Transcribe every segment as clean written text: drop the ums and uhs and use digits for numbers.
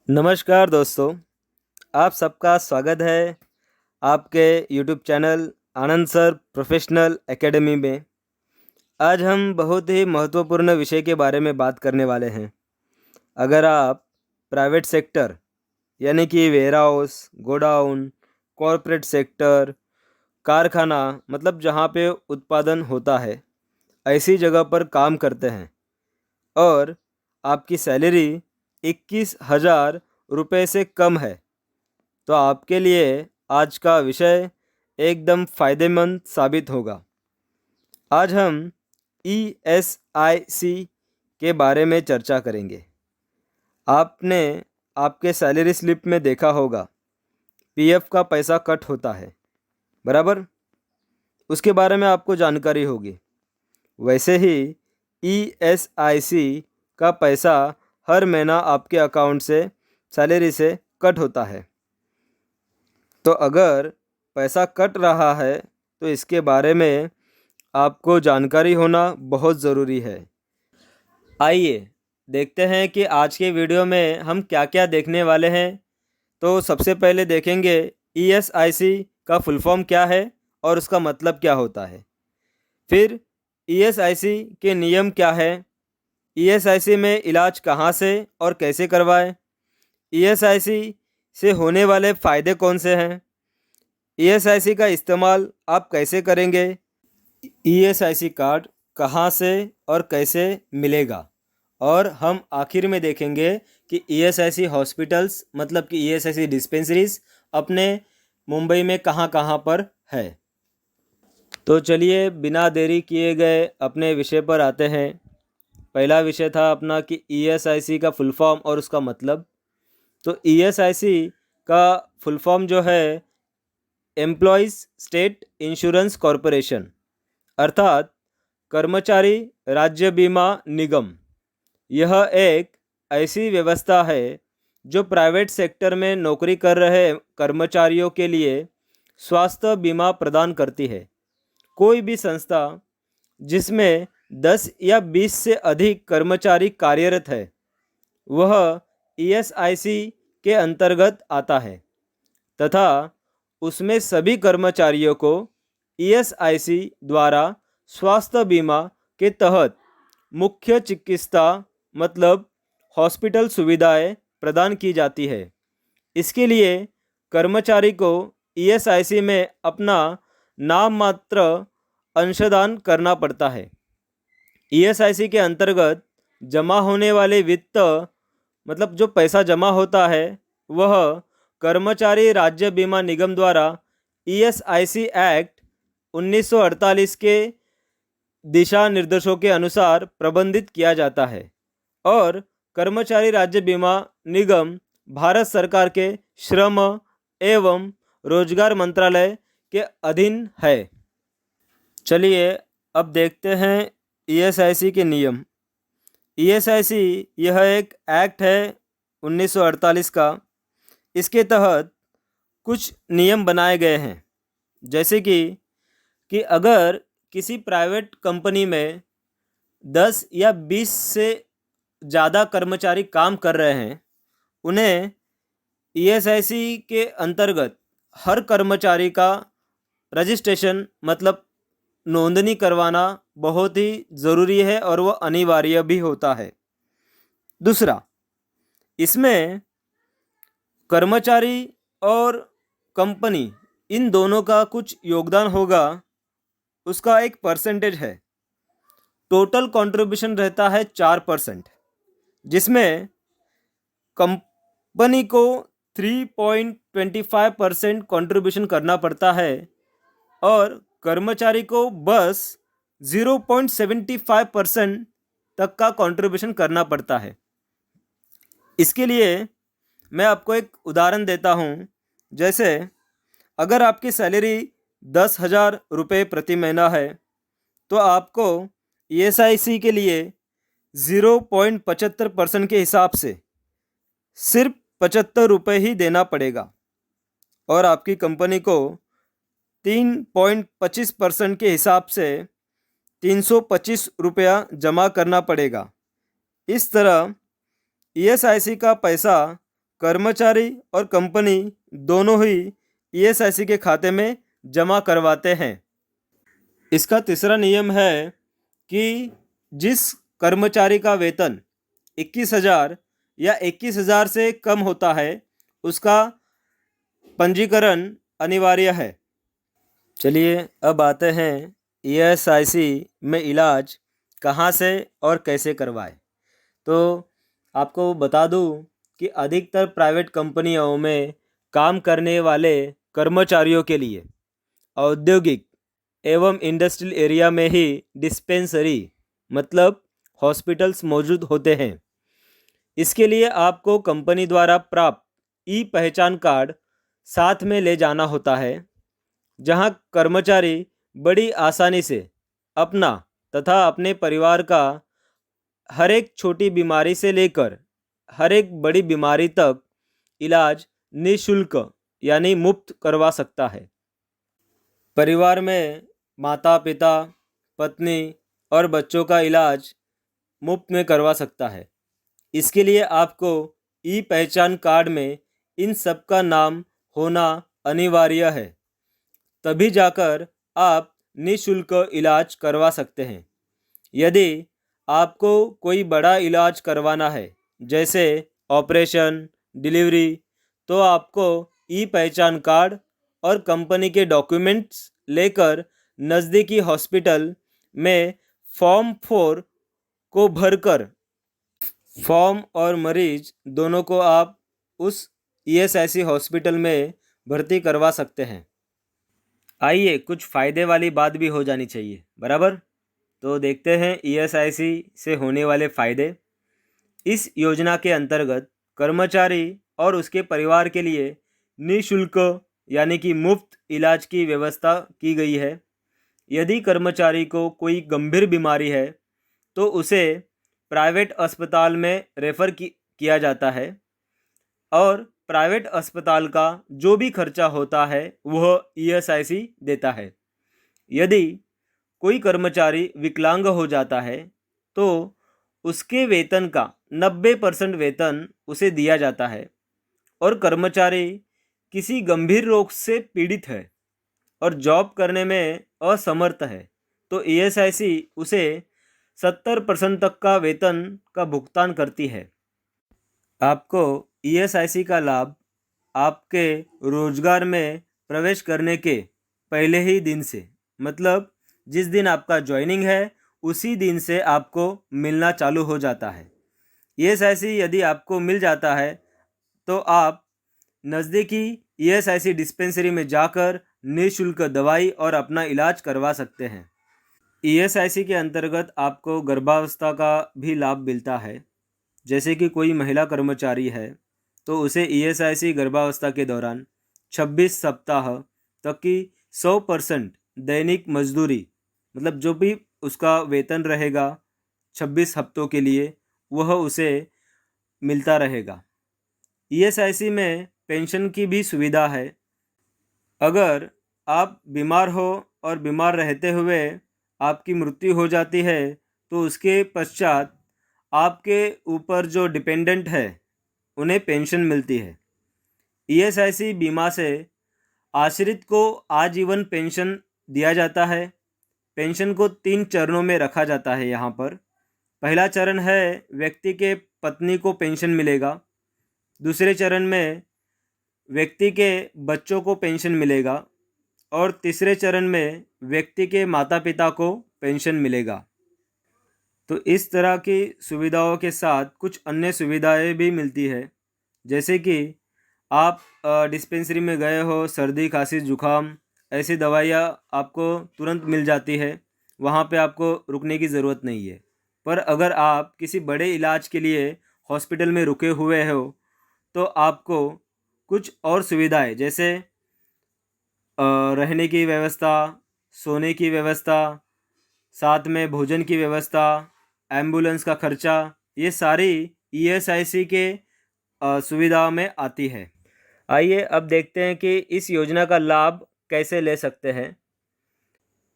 नमस्कार दोस्तों, आप सबका स्वागत है आपके यूट्यूब चैनल आनंद सर प्रोफेशनल एकेडमी में। आज हम बहुत ही महत्वपूर्ण विषय के बारे में बात करने वाले हैं। अगर आप प्राइवेट सेक्टर यानी कि warehouse, godown, corporate sector, कारखाना मतलब जहाँ पे उत्पादन होता है, ऐसी जगह पर काम करते हैं और आपकी सैलरी 21,000 रुपये से कम है, तो आपके लिए आज का विषय एकदम फ़ायदेमंद साबित होगा। आज हम ईएसआईसी के बारे में चर्चा करेंगे। आपने आपके सैलरी स्लिप में देखा होगा, पीएफ का पैसा कट होता है, बराबर? उसके बारे में आपको जानकारी होगी। वैसे ही ईएसआईसी का पैसा हर महीना आपके अकाउंट से, सैलरी से कट होता है। तो अगर पैसा कट रहा है तो इसके बारे में आपको जानकारी होना बहुत ज़रूरी है। आइए देखते हैं कि आज के वीडियो में हम क्या क्या देखने वाले हैं। तो सबसे पहले देखेंगे ईएसआईसी का फुल फॉर्म क्या है और उसका मतलब क्या होता है। फिर ईएसआईसी के नियम क्या है, ईएसआईसी में इलाज कहाँ से और कैसे करवाएं, ईएसआईसी से होने वाले फ़ायदे कौन से हैं, ईएसआईसी का इस्तेमाल आप कैसे करेंगे, ईएसआईसी कार्ड कहाँ से और कैसे मिलेगा, और हम आखिर में देखेंगे कि ईएसआईसी हॉस्पिटल्स मतलब कि ईएसआईसी डिस्पेंसरीज अपने मुंबई में कहाँ कहाँ पर है। तो चलिए बिना देरी किए गए अपने विषय पर आते हैं। पहला विषय था अपना कि ईएसआईसी का फुल फॉर्म और उसका मतलब। तो ईएसआईसी का फुल फॉर्म जो है एम्प्लॉयज़ स्टेट इंश्योरेंस कॉरपोरेशन, अर्थात कर्मचारी राज्य बीमा निगम। यह एक ऐसी व्यवस्था है जो प्राइवेट सेक्टर में नौकरी कर रहे कर्मचारियों के लिए स्वास्थ्य बीमा प्रदान करती है। कोई भी संस्था जिसमें 10 या 20 से अधिक कर्मचारी कार्यरत है वह ईएसआईसी के अंतर्गत आता है तथा उसमें सभी कर्मचारियों को ईएसआईसी द्वारा स्वास्थ्य बीमा के तहत मुख्य चिकित्सा मतलब हॉस्पिटल सुविधाएं प्रदान की जाती है। इसके लिए कर्मचारी को ईएसआईसी में अपना नाम मात्र अंशदान करना पड़ता है। ईएसआईसी के अंतर्गत जमा होने वाले वित्त मतलब जो पैसा जमा होता है वह कर्मचारी राज्य बीमा निगम द्वारा ईएसआईसी एक्ट 1948 के दिशा निर्देशों के अनुसार प्रबंधित किया जाता है और कर्मचारी राज्य बीमा निगम भारत सरकार के श्रम एवं रोजगार मंत्रालय के अधीन है। चलिए अब देखते हैं ईएसआईसी के नियम। ईएसआईसी यह एक एक्ट है 1948 का। इसके तहत कुछ नियम बनाए गए हैं, जैसे कि अगर किसी प्राइवेट कंपनी में 10 या 20 से ज़्यादा कर्मचारी काम कर रहे हैं, उन्हें ईएसआईसी के अंतर्गत हर कर्मचारी का रजिस्ट्रेशन मतलब नोंदनी करवाना बहुत ही ज़रूरी है और वह अनिवार्य भी होता है। दूसरा, इसमें कर्मचारी और कंपनी इन दोनों का कुछ योगदान होगा, उसका एक परसेंटेज है। टोटल कंट्रीब्यूशन रहता है 4%, जिसमें कंपनी को 3.25% कंट्रीब्यूशन करना पड़ता है और कर्मचारी को बस 0.75% तक का कंट्रीब्यूशन करना पड़ता है। इसके लिए मैं आपको एक उदाहरण देता हूँ। जैसे अगर आपकी सैलरी 10,000 रुपये प्रति महीना है तो आपको ईएसआईसी के लिए 0.75% के हिसाब से सिर्फ 75 रुपये ही देना पड़ेगा और आपकी कंपनी को 3.25% के हिसाब से 325 रुपया जमा करना पड़ेगा। इस तरह ईएसआईसी का पैसा कर्मचारी और कंपनी दोनों ही ईएसआईसी के खाते में जमा करवाते हैं। इसका तीसरा नियम है कि जिस कर्मचारी का वेतन 21,000 या 21,000 से कम होता है उसका पंजीकरण अनिवार्य है। चलिए अब आते हैं ईएसआईसी में इलाज कहाँ से और कैसे करवाएं। तो आपको बता दूं कि अधिकतर प्राइवेट कंपनियों में काम करने वाले कर्मचारियों के लिए औद्योगिक एवं इंडस्ट्रियल एरिया में ही डिस्पेंसरी मतलब हॉस्पिटल्स मौजूद होते हैं। इसके लिए आपको कंपनी द्वारा प्राप्त ई पहचान कार्ड साथ में ले जाना होता है, जहां कर्मचारी बड़ी आसानी से अपना तथा अपने परिवार का हर एक छोटी बीमारी से लेकर हर एक बड़ी बीमारी तक इलाज निःशुल्क यानी मुफ्त करवा सकता है। परिवार में माता पिता, पत्नी और बच्चों का इलाज मुफ्त में करवा सकता है। इसके लिए आपको ई पहचान कार्ड में इन सब का नाम होना अनिवार्य है, तभी जाकर आप निःशुल्क इलाज करवा सकते हैं। यदि आपको कोई बड़ा इलाज करवाना है जैसे ऑपरेशन, डिलीवरी, तो आपको ई पहचान कार्ड और कंपनी के डॉक्यूमेंट्स लेकर नज़दीकी हॉस्पिटल में फॉर्म 4 को भरकर फॉर्म और मरीज दोनों को आप उस ईएसआईसी हॉस्पिटल में भर्ती करवा सकते हैं। आइए कुछ फ़ायदे वाली बात भी हो जानी चाहिए, बराबर। तो देखते हैं ईएसआईसी से होने वाले फ़ायदे। इस योजना के अंतर्गत कर्मचारी और उसके परिवार के लिए निःशुल्क यानी कि मुफ्त इलाज की व्यवस्था की गई है। यदि कर्मचारी को कोई गंभीर बीमारी है तो उसे प्राइवेट अस्पताल में रेफ़र किया जाता है और प्राइवेट अस्पताल का जो भी खर्चा होता है वह ईएसआईसी देता है। यदि कोई कर्मचारी विकलांग हो जाता है तो उसके वेतन का 90% वेतन उसे दिया जाता है, और कर्मचारी किसी गंभीर रोग से पीड़ित है और जॉब करने में असमर्थ है तो ईएसआईसी उसे 70% तक का वेतन का भुगतान करती है। आपको ईएसआईसी का लाभ आपके रोजगार में प्रवेश करने के पहले ही दिन से, मतलब जिस दिन आपका ज्वाइनिंग है उसी दिन से आपको मिलना चालू हो जाता है। ईएसआईसी यदि आपको मिल जाता है तो आप नज़दीकी ईएसआईसी डिस्पेंसरी में जाकर निःशुल्क दवाई और अपना इलाज करवा सकते हैं। ईएसआईसी के अंतर्गत आपको गर्भावस्था का भी लाभ मिलता है। जैसे कि कोई महिला कर्मचारी है तो उसे ईएसआईसी गर्भावस्था के दौरान 26 सप्ताह तक की 100% दैनिक मजदूरी, मतलब जो भी उसका वेतन रहेगा 26 हफ्तों के लिए वह उसे मिलता रहेगा। ईएसआईसी में पेंशन की भी सुविधा है। अगर आप बीमार हो और बीमार रहते हुए आपकी मृत्यु हो जाती है तो उसके पश्चात आपके ऊपर जो डिपेंडेंट है उन्हें पेंशन मिलती है। ईएसआईसी बीमा से आश्रित को आजीवन पेंशन दिया जाता है। पेंशन को 3 चरणों में रखा जाता है यहाँ पर। पहला चरण है व्यक्ति के पत्नी को पेंशन मिलेगा। दूसरे चरण में व्यक्ति के बच्चों को पेंशन मिलेगा और तीसरे चरण में व्यक्ति के माता पिता को पेंशन मिलेगा। तो इस तरह की सुविधाओं के साथ कुछ अन्य सुविधाएं भी मिलती है, जैसे कि आप डिस्पेंसरी में गए हो, सर्दी खांसी जुखाम ऐसी दवाइयाँ आपको तुरंत मिल जाती है, वहाँ पे आपको रुकने की ज़रूरत नहीं है। पर अगर आप किसी बड़े इलाज के लिए हॉस्पिटल में रुके हुए हो तो आपको कुछ और सुविधाएं जैसे रहने की व्यवस्था, सोने की व्यवस्था, साथ में भोजन की व्यवस्था, एम्बुलेंस का खर्चा, ये सारी ईएसआईसी के सुविधा में आती है। आइए अब देखते हैं कि इस योजना का लाभ कैसे ले सकते हैं।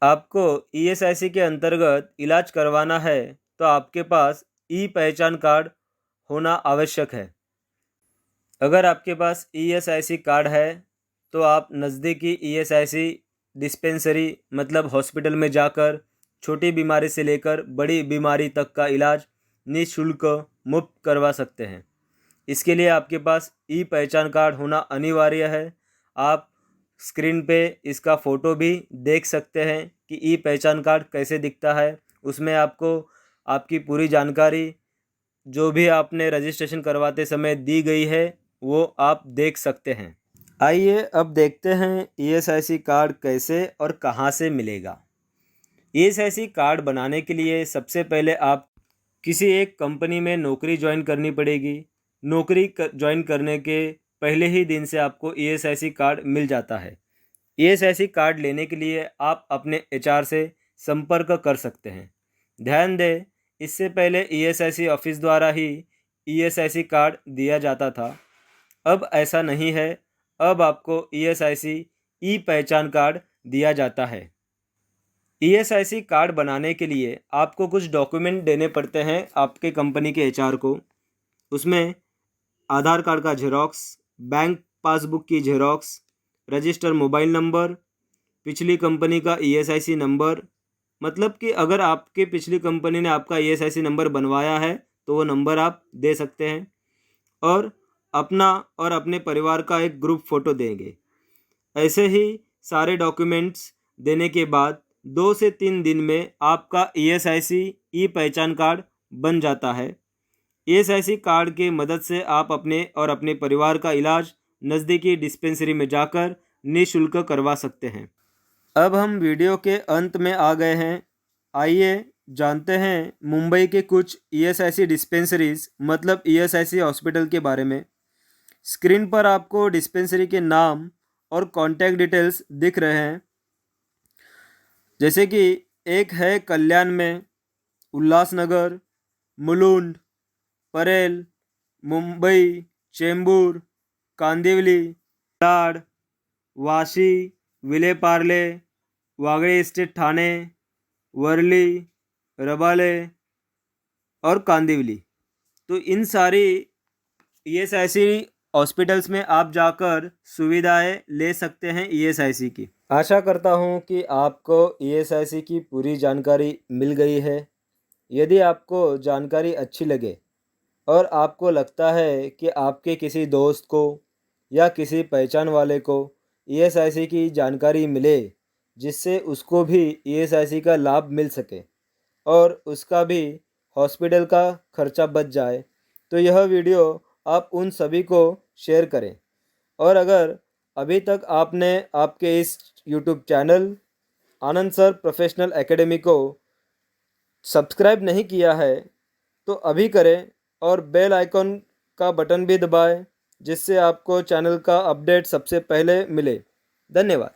आपको ईएसआईसी के अंतर्गत इलाज करवाना है तो आपके पास ई पहचान कार्ड होना आवश्यक है। अगर आपके पास ESIC कार्ड है तो आप नज़दीकी ESIC डिस्पेंसरी मतलब हॉस्पिटल में जाकर छोटी बीमारी से लेकर बड़ी बीमारी तक का इलाज निःशुल्क मुफ्त करवा सकते हैं। इसके लिए आपके पास ई पहचान कार्ड होना अनिवार्य है। आप स्क्रीन पे इसका फ़ोटो भी देख सकते हैं कि ई पहचान कार्ड कैसे दिखता है। उसमें आपको आपकी पूरी जानकारी जो भी आपने रजिस्ट्रेशन करवाते समय दी गई है वो आप देख सकते हैं। आइए अब देखते हैं ESIC कार्ड कैसे और कहाँ से मिलेगा। ESIC कार्ड बनाने के लिए सबसे पहले आप किसी एक कंपनी में नौकरी ज्वाइन करनी पड़ेगी। नौकरी ज्वाइन करने के पहले ही दिन से आपको ESIC कार्ड मिल जाता है। ESIC कार्ड लेने के लिए आप अपने HR से संपर्क कर सकते हैं। ध्यान दें, इससे पहले ESIC ऑफिस द्वारा ही ESIC कार्ड दिया जाता था। अब ऐसा नहीं है, अब आपको ESIC ई पहचान कार्ड दिया जाता है। ESIC कार्ड बनाने के लिए आपको कुछ डॉक्यूमेंट देने पड़ते हैं आपके कंपनी के HR को। उसमें आधार कार्ड का जेरोक्स, बैंक पासबुक की जेरोक्स, रजिस्टर मोबाइल नंबर, पिछली कंपनी का ESIC नंबर, मतलब कि अगर आपके पिछली कंपनी ने आपका ESIC नंबर बनवाया है तो वो नंबर आप दे सकते हैं, और अपना और अपने परिवार का एक ग्रुप फ़ोटो देंगे। ऐसे ही सारे डॉक्यूमेंट्स देने के बाद 2 से 3 दिन में आपका ESIC ई पहचान कार्ड बन जाता है। ESIC कार्ड के मदद से आप अपने और अपने परिवार का इलाज नज़दीकी डिस्पेंसरी में जाकर निःशुल्क करवा सकते हैं। अब हम वीडियो के अंत में आ गए हैं। आइए जानते हैं मुंबई के कुछ ESIC डिस्पेंसरीज मतलब ESIC हॉस्पिटल के बारे में। स्क्रीन पर आपको डिस्पेंसरी के नाम और कॉन्टैक्ट डिटेल्स दिख रहे हैं। जैसे कि एक है कल्याण में, उल्लासनगर, मुलुंड, परेल, मुंबई, चेंबूर, कांदिवली, कराड, वाशी, विलेपार्ले, वागळे इस्टेट ठाणे, वर्ली, रबाले और कांदिवली। तो इन सारी ESIC हॉस्पिटल्स में आप जाकर सुविधाएं ले सकते हैं ESIC की। आशा करता हूं कि आपको ESIC की पूरी जानकारी मिल गई है। यदि आपको जानकारी अच्छी लगे और आपको लगता है कि आपके किसी दोस्त को या किसी पहचान वाले को ESIC की जानकारी मिले जिससे उसको भी ESIC का लाभ मिल सके और उसका भी हॉस्पिटल का खर्चा बच जाए, तो यह वीडियो आप उन सभी को शेयर करें। और अगर अभी तक आपने आपके इस YouTube चैनल आनंद सर प्रोफेशनल एकेडमी को सब्सक्राइब नहीं किया है तो अभी करें और बेल आइकॉन का बटन भी दबाएं जिससे आपको चैनल का अपडेट सबसे पहले मिले। धन्यवाद।